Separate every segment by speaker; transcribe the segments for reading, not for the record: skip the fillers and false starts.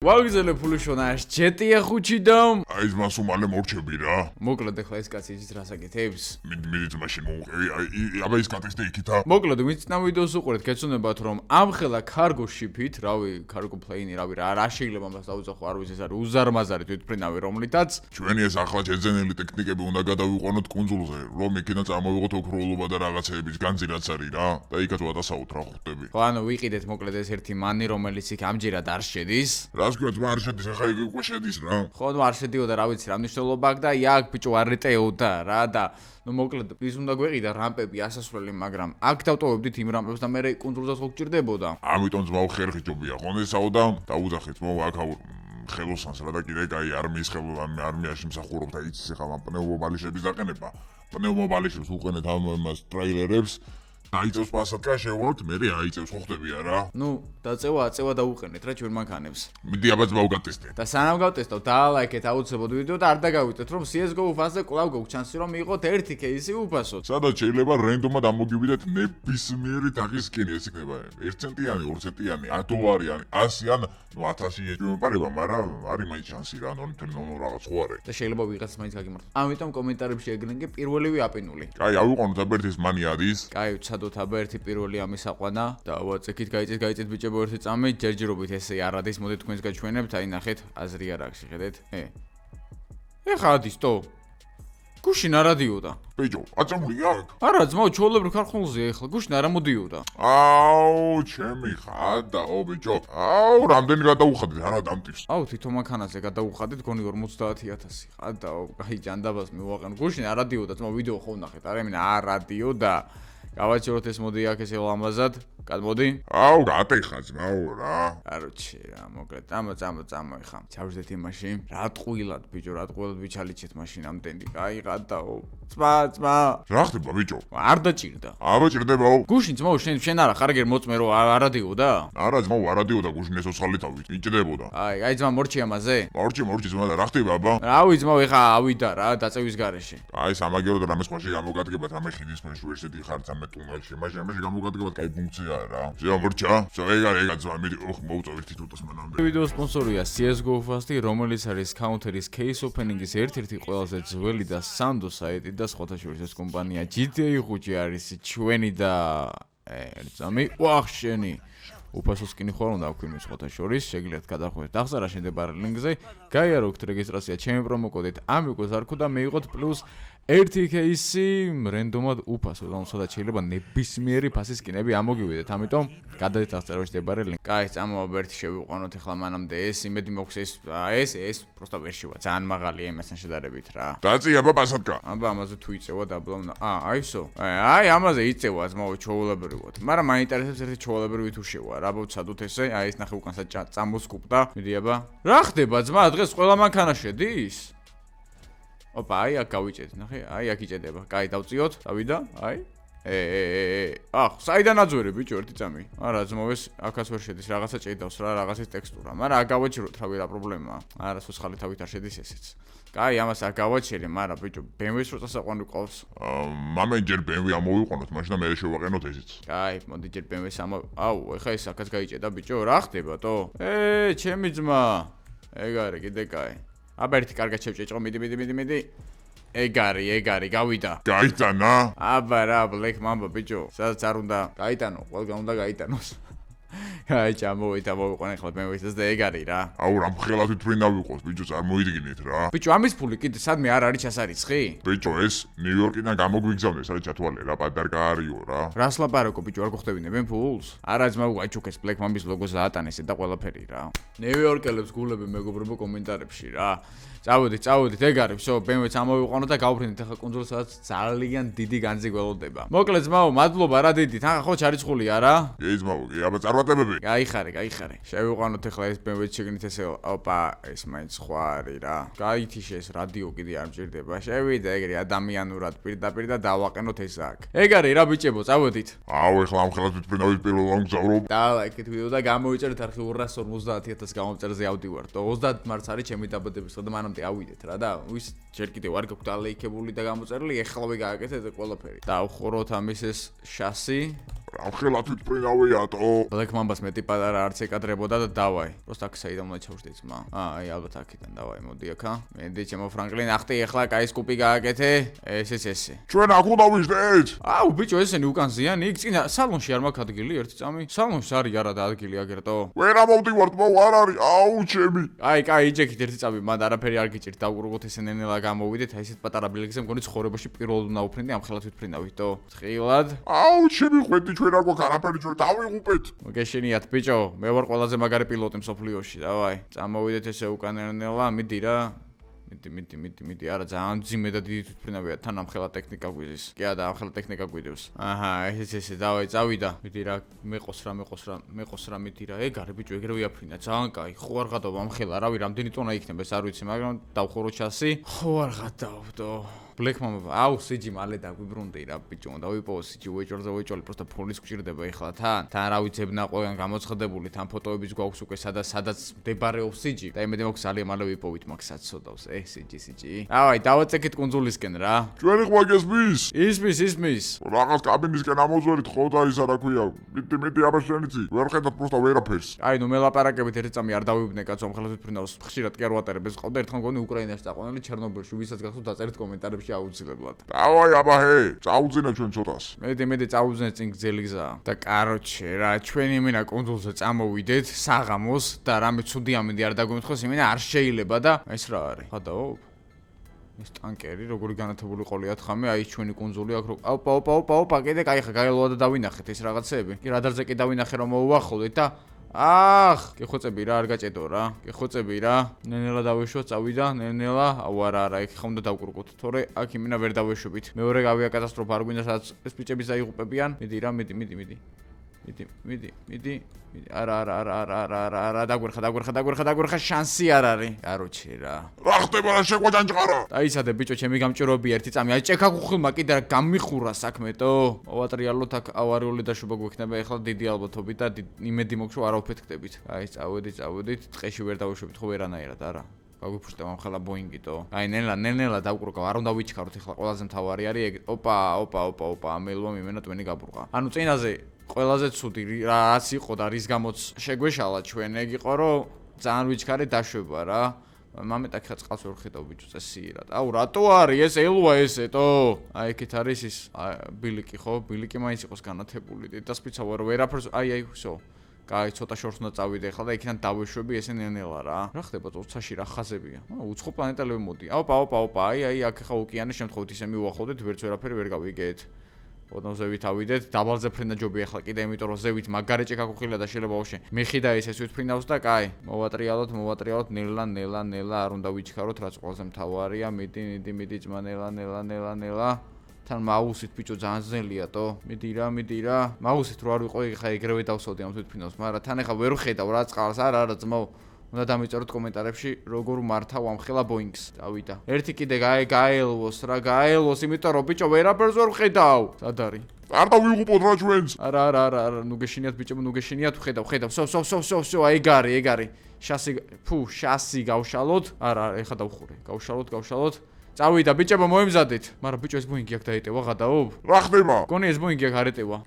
Speaker 1: ვაგზელე ფულიშონაშ ჯეტია ხუჩიდამ
Speaker 2: აი მას უმალე მორჩები რა
Speaker 1: მოკლედ ახლა ეს კაცი იცით რას აკეთებს
Speaker 2: მიდით მაშინ მოუყევი აბა ის კატესტე იქითა
Speaker 1: მოკლედ ვინც ამ ვიდეოს უყურეთ გეცნობათ რომ ამ ხელა კარგო შიფით რავი კარგო პლეინი რავი რა შეიძლება მას დაუძახო არ ვიცი ეს არის უზარმაზარი თვითმფრინავი რომლითაც
Speaker 2: ჩვენი ეს ახლა შეძენილი ტექნიკები უნდა გადავიყვანოთ კუნძულზე რომ იქიდან წარმოვიღოთ ოქროულობა და რაღაცეების განძი რაც არის რა და იქაც ვადასაუთ რა ხვდები
Speaker 1: ხო ანუ ვიყიდეთ მოკლედ ეს ერთი მანი რომელიც იქ ამჯერად არ შედის
Speaker 2: რას გვაქვს არ შედის ახლა იქ უკვე შედის რა
Speaker 1: ხო ნუ არ შედიოდა რა ვიცი რა მნიშვნელობა აქვს და იაკ ბიჭო არ ეტეოდა რა და ნუ მოკლედ ის უნდა გვეყიდა რამპები ასასვლელი მაგრამ აქ დავტოვებდით იმ რამპებს და მე კუნძულზეც ხო გჭირდებოდა
Speaker 2: ამიტომ ძმაო ხერხი ჯობია ხონესაო და დაუძახეთ ძმაო აქ ხელოსანს რა და კიდე კაი არმიის არმიაში მსახურობ და იცის ახლა პნევმობალიშების დაყენება პნევმობალიშებს უყენეთ ამ ტრეილერებს აიწევს პასატკა შევვალთ მე აიწევს ხო ხდებია რა
Speaker 1: ნუ დაწევა აწევა და უყენეთ რა ჩვენ მანქანებს
Speaker 2: მიდი აბა ძმაო გავტესტე
Speaker 1: და სანამ გავტესტავ დაალაიქეთ აუცილებლად ვიდეო და არ დაგავიწეთ რომ CS:GO ფასზე კვლავ გოგ ჩანსი რომ მიიღოთ ერთი кейსი უფასოდ
Speaker 2: სადაც შეიძლება რენდომად ამოგივიდეთ ნებისმიერი თაღის სკინი ეს იქნება 1 ცენტიანი 2 ცენტიანი $100-იანი 100 ან 1000 ეჭვი მოპარება მაგრამ არის მაინც ჩანსი რა ნუ რაღაც ხო არის
Speaker 1: და შეიძლება ვიღაც მაინც გაგიმართოს ამიტომ კომენტარებში ეგრენგე პირველივე აპინული
Speaker 2: კაი ავიყვანოთ აბერტის მანიადის
Speaker 1: კაი ვცადოთ აბა ერთი პირველი ამის აყვანა და ვაწექით გაიწეთ ბიჭებო ერთი წამი ჯერჯერობით ესე არადის მოდით თქვენს გაჩვენებთ აი ნახეთ აზრი არ აქვს ხედეთ ეხა ადის თო გუშინ არ ადიოდა
Speaker 2: ბიჭო აწამული აქ
Speaker 1: არა ძმაო ჩოლებრივ ქარხნულზე ეხლა გუშინ არ ამოდიოდა
Speaker 2: აუ ჩემი ხადაო ბიჭო აუ რამდენი გადაუხადეთ არა დამტირს
Speaker 1: აუ თვითონ მანქანაზე გადაუხადეთ გონი 50000 ხადაო კაი ჯანდაბას მივაყენ გუშინ არ ადიოდა ძმაო ვიდეო ხო ვნახეთ არა მინა არ ადიოდა გავაჩეროთ ეს მოდი აქ ესე ლამაზად გადმოდი
Speaker 2: აუ გატეხა ძმაო რა
Speaker 1: კაროჩე რა მოკლედ წამო ეხა ჩავждეთ იმაში რა ტყუილად ბიჭო რა ტყუილად ვიჩალიჩეთ მაშინ ამდენი კაი გადაო ძმა
Speaker 2: რა ხდება ბიჭო
Speaker 1: არ დაჭირდა
Speaker 2: აბა ჭირდებაო
Speaker 1: გუშინ ძმაო შენ არა ხარგერ მოწმე რომ არ ადიოდა
Speaker 2: არა ძმაო არ ადიოდა გუშინ ეს ოცხალი თავით იჭდებოდა
Speaker 1: აი ძმა მორჩი ამაზე
Speaker 2: მორჩი ძმა და რა ხდება აბა
Speaker 1: რავი ძმაო ეხა ავიდა რა დაწევის გარეშე
Speaker 2: აი სამაგერო და რამე სხვაში გამოგადგებათ ამე ხიდის მეშ ვერსეთი ხარ თამე ტუნელში მაშინ გამოგადგებათ კაი ფუნქცია რა ზეა მორჩა ეგ ძმა მიდი მოუწევ ერთი თუთას მანამდე
Speaker 1: ვიდეოს სპონსორია CS:GO Fast, რომელიც არის Counter-ის case opening-ის ერთ-ერთი ყველაზე ძველი და სანდო საიტი და სხვათა შორის ეს კომპანია GTA ხუჭი არის ჩვენი და ერთზამი ვახშენი უფასო სკინი ხوار უნდა აქვთ იმის სხვათა შორის შეგიძლიათ გადახვიდეთ აღწერა შემდებარე ლინკზე გაიაროთ რეგისტრაცია ჩემი პრომოკოდით AMIGO ზარქო და მეიღოთ პლუს ერთი кейსი რენდომად უფასო და სადაც შეიძლება ნებისმიერი ფასის სკინები ამოგივიდეთ ამიტომ გადადეთ აღწერაში შემდებარე ლინკი კაი წამოვა ერთი შევიყვანოთ ახლა მანამდე ეს იმედი მოხდეს ეს პროსტა ვერ შევა ძალიან მაღალია იმასთან შედარებით რა
Speaker 2: დაწი აბა პასატკა
Speaker 1: აბა ამაზე თუ იწევა დაბლავნა აისო აი ამაზე იწევა ძმაო ჩოულებრივად მაგრამ მაინტერესებს ერთი ჩოულებრივი თუ შევა რა ბოცადოთ ესე აი ეს ნახე უკან წამოსკუპდა მიდი აბა რა ხდება ძმა დღეს ყველა მანქანა შედის ოპა აი აქ გავიჭედით ნახე აი აქ იჭედება კაი დავწიოთ დავიდა აი საიდან აძვერე ბიჭო ერთი წამი არა ძმოვეს აქაც ვერ შედის რაღაცა ჭედავს რა რაღაცის ტექსტურა მაგრამ აქ გავაჩეროთ რავი რა პრობლემაა არა სოცხალი თავით არ შედის ესეც კაი ამას აქ გავაჩერე მაგრამ ბიჭო BMW-ს რო წასაყვანი ყავს
Speaker 2: მამენ ჯერ BMW ამოვიყვანოთ მაშინ და მე შევაყენოთ ესეც
Speaker 1: კაი მოდი ჯერ BMW-ს აუ ეხა ეს აქაც გაიჭედა ბიჭო რა ხდება თო ჩემი ძმა ეგ არის კიდე კაი აბა ერთი კარგად შევჭეჭყო მიდი ეგ არის გავიდა
Speaker 2: გაიტანა
Speaker 1: აბა რა ბლეკ მამბა ბიჭო სადაც არ უნდა გაიტანო ყველგან უნდა გაიტანოს აი ჩამოვიდა მოვიყვანე ახლა BMW-ს და ეგ არის რა
Speaker 2: აუ რამ ხელად თვითმფრინავ ვიყოს ბიჭო წარმოიდგინეთ რა
Speaker 1: ბიჭო ამის ფული კიდე სადმე არ არის ჩასარიცხი
Speaker 2: ბიჭო ეს ნიუ-იორკიდან გამოგვიგზავნეს არის ჩათვალე რა პადარკა არისო რა
Speaker 1: რას ლაპარაკო ბიჭო არ გხვდებინებენ ფულს არა ძმა უაჩუქეს ბლეკ მამბის ლოგოს აატანეს და ყველაფერი რა ნიუ-იორკელებს გულები მეგობრებო კომენტარებში რა წავედით ეგ არის всё BMW-ს ამოვიყვანოთ და გავფრინდით ახლა კუნძულს სადაც ძალიან დიდი განძი გველოდება მოკლედ ძმაო მადლობა რა დიდით ახლა ხო ჩარიცხულია რა
Speaker 2: კი ძმაო კი აბა წარმატებები
Speaker 1: გაიხარე შევიყვანოთ ახლა ეს BMW-ს შეგნით ესე ოპა ეს მაინც სხვა არის რა გაითიშე ეს რადიო კიდე არ მჭირდება შევიდე ეგრე ადამიანურად პირდაპირ და დავაყენოთ ეს აქ ეგ არის რა ბიჭებო წავედით
Speaker 2: აუ ახლა ამ ხელად თვითმფრინავის პირველად მგზავრობ
Speaker 1: და ლაიქეთ ვიდეო და გამოიწერეთ არხი 250000 გამომწერზე ავდივარ 30 მარტს არის ჩემი დაბადების დღე და მანამდე ავიდეთ რა და ის ჯერ კიდევ არ გაქვთ ალეიქებული და გამოწერილი ეხლავე გააკეთეთ ყველაფერი და უხუროთ ამის ეს შასი
Speaker 2: ამხელა თვითფრინავიათო.
Speaker 1: ბლეკ მამბას მეტი პატარა არც ეკადრებოდა და დავაი. просто აქ საიდან უნდა ჩავშდი ძმა. აი ალბათ აქიდან დავაი მოდი აქა. მედი ჩემო ფრანკლინ ახტი ეხლა კაი სკუპი გააკეთე. ესე.
Speaker 2: ჩვენ აქ უნდა ვიждეთ.
Speaker 1: აუ ბიჭო ესენი უკან ზიანი იქ წინა სალონში არ მაქვს ადგილი ერთი წამი. სალონში არის არა და ადგილი აგერტო.
Speaker 2: ვერა მოვდივართ მო არ არის. აუ ჩემი.
Speaker 1: აი კაი იჯექით ერთი წამი მანდ არაფერი არ გიჭირთ დაუყუროთ ესენენელა გამოვიდეთ აი ესეთ პატარა ბილიკზე მგონი ცხოვრებაში პირველად უნდა უფრინდი ამ ხელად ვიტფრინდავით თხილად
Speaker 2: აუ ჩემი ხვედი ჩვენ არ გვაქვს არაფერი ჩვენ დავიღუპეთ
Speaker 1: მოგეშინიათ ბიჭო მე ვარ ყველაზე მაგარი პილოტი მსოფლიოში დავაი წამოვიდეთ ესე უკანენელა მიდი რა მიდი არა ძალიან ძიმე და დიდი თვითფრინავია თან ამ ხელა ტექნიკა გვიზის კი არა ამ ხელა ტექნიკა გვიდევს აჰა ესე დავაი წავიდა მიდი რა მეყოს რა მიდი რა ეგარი ბიჭო ეგრევე აფრინა ძალიან კაი ხო არ გადავ ამ ხელა რავი რამდენი ტონა იქნება ეს არ ვიცი მაგრამ დავხურო ჩასი ხო არ გადავდო ბლეკ მამბა აუ სიჯი მალე დაგვიბრუნდი რა ბიჭო და ვიპოვო სიჯი უეჭოლზე просто ფულის გვჭირდება ეხლა თან რა ვიცებნა ყველგან გამოცხადებული თან ფოტოებიც გვაქვს უკვე სადაც მდებარეობს სიჯი და იმედი მაქვს ძალიან მალე ვიპოვით მაგ საცოდავს სიჯი ავაი დავაწეკით კუნძულისკენ რა
Speaker 2: ჩვენი ყვაგეს მის
Speaker 1: ისმის
Speaker 2: რაღაც კაბინისკენ ამოძვერით ხო და ისა რა ქვია მიდი აბა შენიცი ვერ ხედავ просто ვერაფერს
Speaker 1: აი ნუ მელაპარაკებით ერთი წამი არ დავიბნე კაცო ამ ხელას ვიფრინავს ხშირად კი არ ვატარებ ეს ყავდა ერთხელ მგონი უკრაინაში დაყვანილი ჩერნობილში ვისაც გახსოვთ დაწერით კომენტარებში აუცილებლად.
Speaker 2: დავაი აბა ჰე, წაუძინე ჩვენ ცოტას.
Speaker 1: მედი წაუძინე წინ გზელი გზა. და კაროჩე რა, ჩვენი იმენა კონძულზე წამოვიდეთ საღამოს და რამე ცუდი ამინდი არ დაგვიმთხოს იმენა არ შეიძლება და ეს რა არის? ხადაო? ეს ტანკერი როგორი განათებული ყოლიათ ხამე, აი ჩვენი კონძული აქ რო ოპა, კიდე кай ხა გაელოა და დავინახეთ ეს რაღაცეები. კი რადარზე კი დავინახე რომ მოუახოდეთ და გეხოცები რა არ გაჭედო რა გეხოცები რა ნენელა დავეშვა წავიდა ნენელა აუ არა იქ ხა უნდა დავკურკოთ თორე აქ იმენა ვერ დავეშვებით მეორე გავია კატასტროფა არ გვინდა სადაც ეს ბიჭები დაიღუპებიან მიდი რა მიდი არა დაგვერხა შანსი არ არის კაროჩე რა
Speaker 2: რა ხდება რა შეგვა ჯანჯყარა
Speaker 1: დაიცადე ბიჭო ჩემი გამჭიროებია ერთი წამი აი ჭექა გუხილმა კიდე რა გამიხურა საქმეტო მოვატრიალოთ აქ ავარიული დაშვება გვექნება ეხლა დიდი ალბათობით და იმედი მოქვს რომ არ ავფეთქდებით აი წავედით ტყეში ვერ დავუშვებით ხო ვერანაირად არა გაგვიფრჩდება ამ ხელა ბოინგიტო აი ნელა დავკურკავ არ უნდა ვიჩქაროთ ეხლა ყველაზე მთავარი არის ეგ ოპა ამელვა მიმენა ტვენი გაბრუყა ანუ წინაზე ყველაზე ცუდი რაც იყო და რის გამოც შეგვეშალა ჩვენ ეგ იყო რომ ძალიან ვიჩქარე დაშვება რა მამეტ აქ წყალს ვერ ხედავ ბიჭო წესიერად აუ რატო არის ეს ელვა ესეთო აი იქით არის ის ბილიკი ხო ბილიკი მაინც იყოს განათებული და სპეცალურად რომ ვერაფერს აი всё კაი ცოტა შორს უნდა წავიდე ახლა და იქიდან დავეშვები ესე ნენელა რა ხდება წოცაში რა ხაზებია უცხო პლანეტელები მოდი ოპა აი აქ ხა ოკეანის შემთხვევით ისე მივუახლოვდეთ ვერც ვერაფერი ვერ გავიგეთ ოდნავ ზევით ავიდეთ დაბალზე ფრენა ჯობია ახლა კიდე იმიტომ რომ ზევით მაგარი ჭექა გუხილა და შეიძლება ვაშე მეხიდა ეს ვიფრინავს და კაი მოვატრიალოთ ნელა არ უნდა ვიჩქაროთ რაც ყველაზე მთავარია მიდი ძმა ნელა თან მაუსით ბიჭო ძალიან ძნელიათო მიდი რა მაუსით რო არ ვიყო ხა ეგრევე დავსოვდი ამ თვითფრინავს მაგრამ თან ახლა ვერ ვხედავ რა წყალს არა ძმაო უნდა დამიწეროთ კომენტარებში როგორ მართავ ამ ხელა ბოინგს დავიდა ერთი კიდე გაელვოს იმიტომ რომ ბიჭო ვერაფერს ვერ ვხედავ სად არის
Speaker 2: არ დავიღუპოთ რა ჩვენს
Speaker 1: არა ნუ გეშინიათ ბიჭო ვხედავ სო ეგ არის შასი გავშალოთ არა ეხა დავხურე გავშალოთ წავიდა ბიჭებო მოემზადეთ მაგრამ ბიჭო ეს ბოინგი აქ დაეტევა გადაობ
Speaker 2: რა ხდება
Speaker 1: გონი ეს ბოინგი აქ არ ეტევა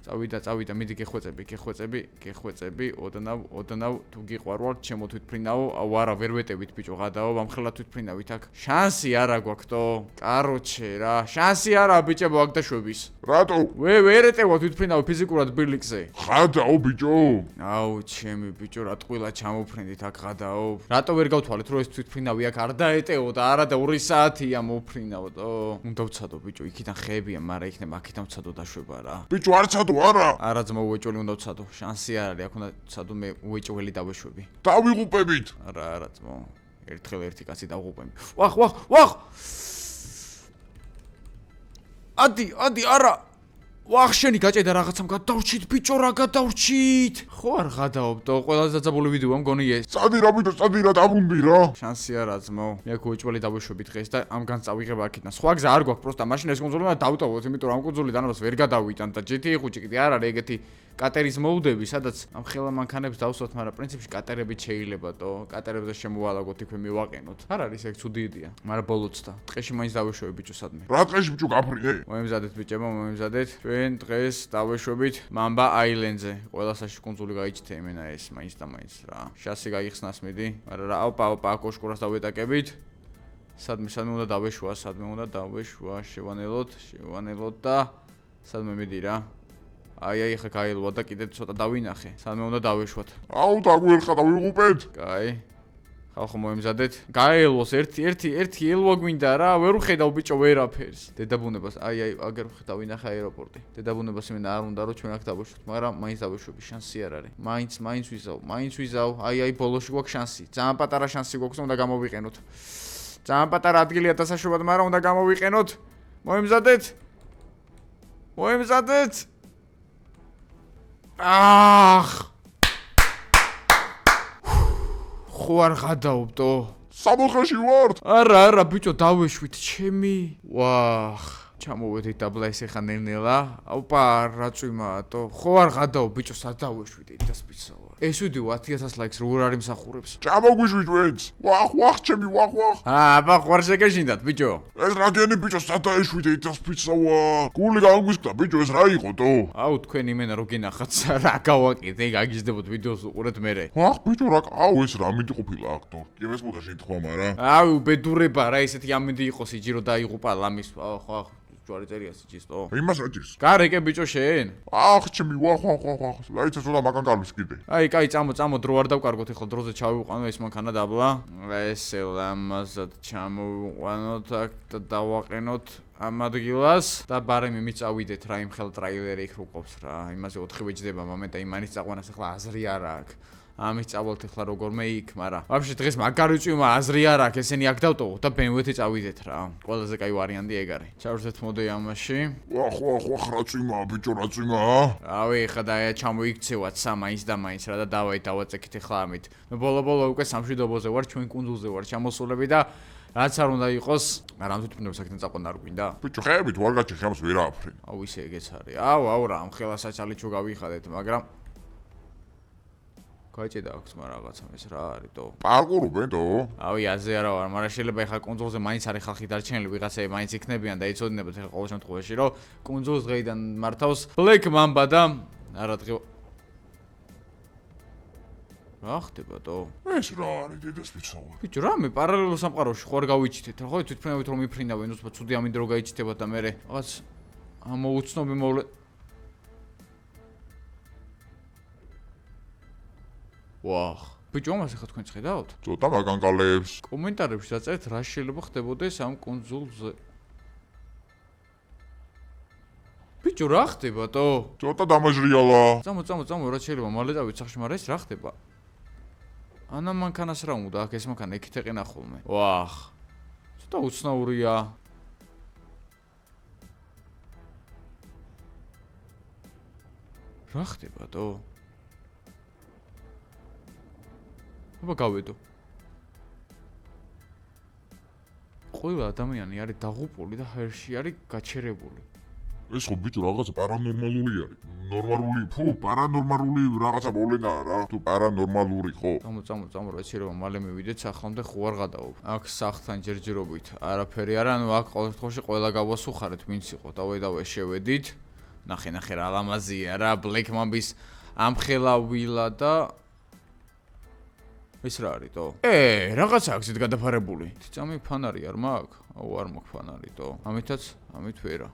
Speaker 1: წავიდა მიდი გეხვეწები ოდნავ თუ გიყვარვალ ჩემო თვითფრინავო აუ არა ვერ ვეტევით ბიჭო გადაობ ამ ხელა თვითფრინავით აქ შანსი არა გვაქვთო კაროჩე რა შანსი არა ბიჭებო აქ დაშვების
Speaker 2: რატო
Speaker 1: ვერ ეტევა თვითფრინავი ფიზიკურად ბილიკზე
Speaker 2: ხადაო ბიჭო
Speaker 1: აუ ჩემი ბიჭო რა ტყუილა ჩამოფრინდით აქ გადაობ რატო ვერ გავთვალეთ რომ ეს თვითფრინავი აქ არ დაეტეო და არა და 2 საათია მოფრინავდო უნდა ვცადო ბიჭო იქიდან ხეებია მაგრამ იქნება აქიდან ვცადო დაშვება რა
Speaker 2: ბიჭო არ ცადო არა
Speaker 1: ძმა უეჭველი უნდა ვცადო შანსი არ არის აქ უნდა ვცადო მე უეჭველი დავეშვები
Speaker 2: დავიღუპებით
Speaker 1: არა ძმა ერთხელ ერთი კაცი დავღუპები ვახ ადი არა ვახშენი გაჭედა რაღაცამ გადავრჩით ბიჭო რა გადავრჩით ხო არ გადაობდო ყველაზე დაძაბული ვიდეოა მგონი ეს
Speaker 2: წადი რა დაბრუნდი რა
Speaker 1: შანსი არა ძმო მე აქ უეჭველი დავეშვები დღეს და ამგან წავიღება აქიდან სხვა გზა არ გვაქვს პროსტა მაშინ ეს კონსოლი უნდა დავტოვოთ იმიტომ რომ ამ კონსოლიდან ამას ვერ გადავიტან და GTA ხუჭი კიდე არ არის ეგეთი კატერის მოუდები სადაც ამ ხელა მანქანებს დავსვათ მაგრამ პრინციპში კატერებით შეიძლება თო კატერებზე შემოვალაგოთ იქვე მივაყენოთ არ არის ეგ ცუდი იდეა მაგრამ ბოლოც და ტყეში მაინც დავეშვები ბიჭო სადმე
Speaker 2: რა ტყეში ბიჭო გაფრინე
Speaker 1: მოემზადეთ ბიჭებო ჩვენ დღეს დავეშვებით Mamba Island-ზე. ყველა საში კუნძული გაიჩნდა იმენა ეს მაინც და მაინც რა. შასი გაიხსნას მიდი. მაგრამ რა ოპა კოშკურას დავეტაკებით. სადმე უნდა დავეშვა, შევანელოთ და სადმე მიდი რა. აი ხა გაილვა და კიდე ცოტა დავინახე. სადმე უნდა დავეშვათ.
Speaker 2: აუ დაგვერხა დავიღუპეთ.
Speaker 1: კაი. ხალხო მოემზადეთ. გაელვოს ერთი ელვა გვინდა რა. ვერ ვხედავ ბიჭო ვერაფერს. დედაბუნებას აგერ ვხედავ ვინახე აეროპორტი. დედაბუნებას იმენა არ უნდა რომ ჩვენ აქ დავეშვოთ, მაგრამ მაინც დავეშვები, შანსი არ არის. მაინც ვიზავ. ბოლოში გვაქვს შანსი. ძალიან პატარა შანსი გვაქვს, უნდა გამოვიყენოთ. ძალიან პატარა ადგილია დასაშვებად, მაგრამ უნდა გამოვიყენოთ. მოემზადეთ. ხო არ გადაობდო.
Speaker 2: სამოთხეში ვართ.
Speaker 1: არა, ბიჭო, დავეშვით ჩემი. ვახ, ჩამოვედით დაბლა ეს ხა ნელ-ნელა. ოპა, რა წვიმაათო. ხო არ გადაო, ბიჭო, სად დავეშვით ეს პიცავა. ეს ვიდეო 10000 ლაიქს როგორ არის მსახურებს.
Speaker 2: ჩამოგვიშვით ვენც. ვახ, ჩემი ვახ.
Speaker 1: აბა, ხوار შეგეშინდათ, ბიჭო.
Speaker 2: ეს რაგენი ბიჭო, სად დაეშვით ეს პიცავა? გული გაგვისკდა, ბიჭო, ეს რა იყო-თო?
Speaker 1: აუ, თქვენ იმენა რო გინახათ, რა გავაკეთე, გაგიჟდებოდ ვიდეოს უყურეთ მერე.
Speaker 2: ვახ, ბიჭო, ეს რა მინდი ყოფილა აქტორ. კი მესმოდა შეთქვა, მაგრამ.
Speaker 1: აუ, უბედურება რა, ესეთი ამინდი იყოს იჯირო დაიღუპა ლამის. ხო. ჯვარი წერია სიჯისტო.
Speaker 2: იმას აჭირს.
Speaker 1: გარეკე ბიჭო შენ.
Speaker 2: ჩემი ვახ. რაიცა ცოტა მაგან კარვის კიდე.
Speaker 1: კაი, წამო, დრო არ დავკარგოთ ახლა დროზე ჩავიყვანო ეს მანქანა დაბლა. ესე ლამაზად ჩამოვიყვანოთ აქ და დავაყენოთ ამ ადგილას და ბარემ მიწავიდეთ რა იმ ხელ ტრაილერი იქ რუყობს რა. იმაზე 4 ვეჯდება მომენტა იმანის წაყვანას ახლა აზრი არ აქვს. ამის წავალთ ახლა როგორმე იქ, მაგრამ ვაფშე დღეს მაგარი წვიმა აზრი არ აქვს, ესენი აქ დავტოვოთ და BMW-ით წავიდეთ რა. ყველაზე კაი ვარიანტი ეგ არის. ჩავშეთ მოდე ამაში.
Speaker 2: ვახ, რა წვიმაა, ბიჭო, რა წვიმაა?
Speaker 1: ხა და ჩამოიქცევათ სამაინც და მაინც რა და დავაწექით ახლა ამით. მე ბოლო უკვე სამშვიდობოზე ვარ, ჩვენ კუნძულზე ვარ ჩამოსულები და რაც არ უნდა იყოს, მაგრამ თვითმფრინავს აქედან წაყვანა არ გვინდა.
Speaker 2: ბიჭო, ხეებით ვარ გაჭიხე ამას ვერაფრენ.
Speaker 1: ისე ეგეც არის. აუ რა, ამ ხელასაც ალიჩო გავიხადეთ, მაგრამ გაჭედა აქვს მაგრამ რაღაცა ეს რა არის თო
Speaker 2: პარკურობენთო
Speaker 1: აზე არა ვარ მაგრამ შეიძლება ეხა კუნძულზე მაინც არის ხალხი დარჩენილი ვიღაცები მაინც იქნებიან და იცოდინებათ ეხა ყოველ შემთხვევაში რომ კუნძულს დღეიდან მართავს Black Mamba და არა დღე რა ხდება თო
Speaker 2: ეს რა არის დედას ვიცავარ
Speaker 1: ბიჭო რა მე პარალელურ სამყაროში ხوار გავიჩითეთ რა ხო თვითმფრინავით რომ მიფრინავენ უცბად ცუდი ამინდ რო გაიჩითებათ და მე რაღაც ამოუცნობი მოვლე ვახ, ბიჭო, ამას ახლა თქვენ ხედავთ?
Speaker 2: ცოტა მაგანგალებს.
Speaker 1: კომენტარებში დაწერეთ რა შეიძლება ხდებოდეს ამ კუნძულზე. ბიჭო, რა ხდებათო?
Speaker 2: ცოტა დამაჟრიალა.
Speaker 1: წამო, რა შეიძლება მალე დავით სახში, მაგრამ ეს რა ხდება? ანა მანქანას რა უნდა აქ ეს მანქანა იქით ეყენა ხოლმე. ვახ. ცოტა უცნაურია. რა ხდებათო? აბა გავედო. ყველა ადამიანი არის დაღუპული და ჰერში არის გაჩერებული.
Speaker 2: ეს ხო ბიჭო რაღაცა პარანორმალური არის. პარანორმალური რაღაცა მოვლენაა რა. თუ პარანორმალური ხო?
Speaker 1: წამო, რა შეიძლება მალე მივიდეთ სახლამდე ხო არ გადაობ. აქ სახლთან ჯერჯერობით არაფერი არა, ანუ აქ ყოველ შემთხვევაში ყველა გავასუხარეთ, ვინც იყო. დავე შევედით. ნახე რა ლამაზია რა, Black Mamba-ის ამხელავილა და ეს რა არის თო? რაღაცა აქვს ეს გადაფარებული. წამი ფანარი არ მაქვს? აუ არ მაქვს ფანარი თო. ამით ვერა.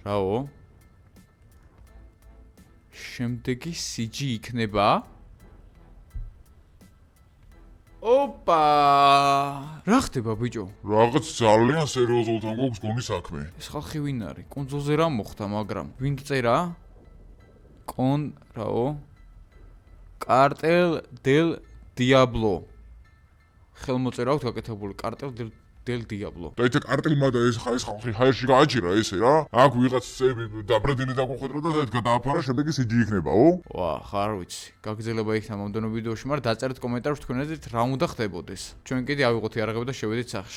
Speaker 1: რაო? შემდეგი CG იქნება? ოპა! რა ხდება ბიჭო?
Speaker 2: რაღაც ძალიან სერიოზულთან გვაქვს გონი საქმე.
Speaker 1: ეს ხალხი ვინ არის? კუნძულზე რა მოხდა, მაგრამ ვინ წერა? რაო? Cartel del Diablo. ხელმოწერა აქვს გაკეთებული Cartel del Diablo.
Speaker 2: და ეს კარტელმა და ეს ხალხი ჰაერში გააჭირა ესე რა. აქ ვიღაცები დაბრდილი დაგვხვედრა და ეს გადააფარა შემდეგი CG იქნებაო.
Speaker 1: ვახ, არ ვიცი. გაგრძელება იქნება მომდენო ვიდეოში, მაგრამ დაწერეთ კომენტარებში თქვენ ეზეთ რა უნდა ხდებოდეს. ჩვენ კიდე ავიღოთ იარაღები და შევედით სახლში.